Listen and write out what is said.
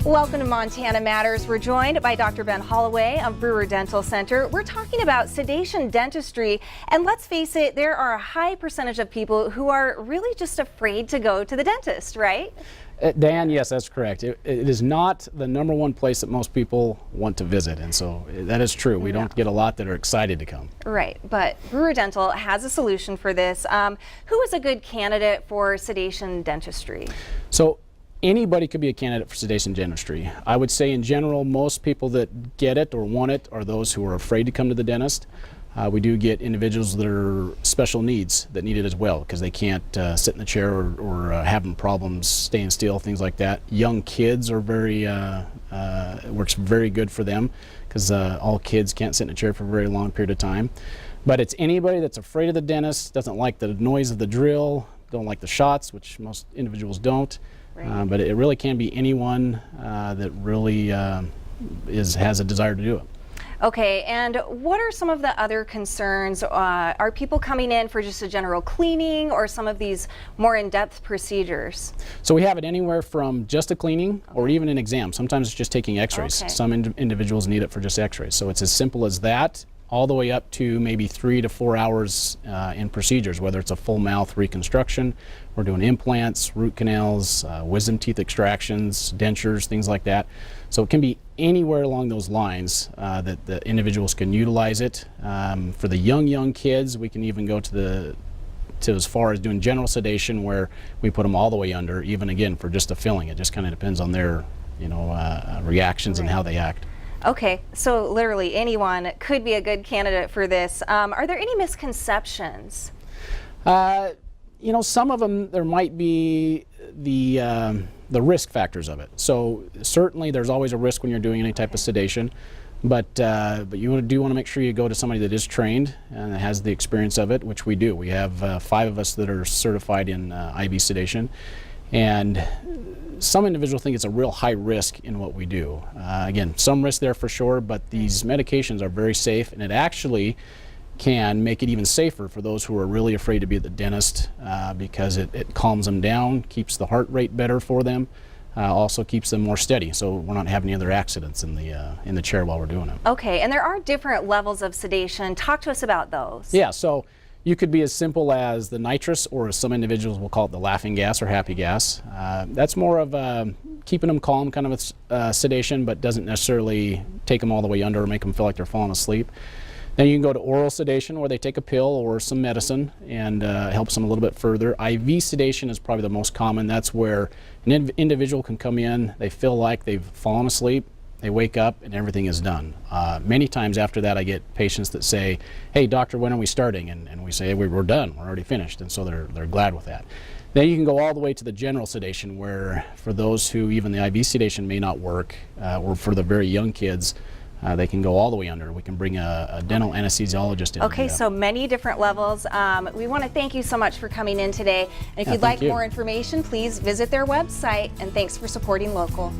Welcome to Montana Matters. We're joined by Dr. Ben Holloway of Brewer Dental Center. We're talking about sedation dentistry, and let's face it, there are a high percentage of people who are really just afraid to go to the dentist, right? Diane, yes, that's correct. It is not the number one place that most people want to visit, and so that is true. We don't get a lot that are excited to come. Right, but Brewer Dental has a solution for this. Who is a good candidate for sedation dentistry? So anybody could be a candidate for sedation dentistry. I would say in general, most people that get it or want it are those who are afraid to come to the dentist. We do get individuals that are special needs that need it as well because they can't sit in the chair or having problems staying still, things like that. Young kids are it works very good for them because all kids can't sit in a chair for a very long period of time. But it's anybody that's afraid of the dentist, doesn't like the noise of the drill, don't like the shots, which most individuals don't. Right. But it really can be anyone that really has a desire to do it. Okay, and what are some of the other concerns? Are people coming in for just a general cleaning or some of these more in-depth procedures? So we have it anywhere from just a cleaning or even an exam. Sometimes it's just taking x-rays. Okay. Some individuals need it for just x-rays. So it's as simple as that, all the way up to maybe 3 to 4 hours in procedures, whether it's a full mouth reconstruction, we're doing implants, root canals, wisdom teeth extractions, dentures, things like that. So it can be anywhere along those lines that the individuals can utilize it. For the young kids, we can even go to as far as doing general sedation, where we put them all the way under, even again for just a filling. It just kind of depends on their reactions and how they act. Okay, so literally anyone could be a good candidate for this. Are there any misconceptions? Some of them, there might be the risk factors of it. So certainly there's always a risk when you're doing any type of sedation, but you do want to make sure you go to somebody that is trained and that has the experience of it, which we do. We have 5 of us that are certified in IV sedation, and some individuals think it's a real high risk in what we do. Again, some risk there for sure, but these medications are very safe, and it actually can make it even safer for those who are really afraid to be at the dentist because it calms them down, keeps the heart rate better for them, also keeps them more steady, so we're not having any other accidents in the chair while we're doing it. Okay, and there are different levels of sedation. Talk to us about those. Yeah, so you could be as simple as the nitrous, or as some individuals will call it, the laughing gas or happy gas. That's more of keeping them calm, kind of a sedation, but doesn't necessarily take them all the way under or make them feel like they're falling asleep. Then you can go to oral sedation, where they take a pill or some medicine and helps them a little bit further. IV sedation is probably the most common. That's where an individual can come in, they feel like they've fallen asleep, they wake up and everything is done. Many times after that I get patients that say, "Hey doctor, when are we starting?" And we say, "We're done, we're already finished," and so they're glad with that. Then you can go all the way to the general sedation, where for those who even the IV sedation may not work, or for the very young kids, they can go all the way under. We can bring a dental anesthesiologist in. Okay, so many different levels. We want to thank you so much for coming in today. And if you'd like more information, please visit their website. And thanks for supporting local.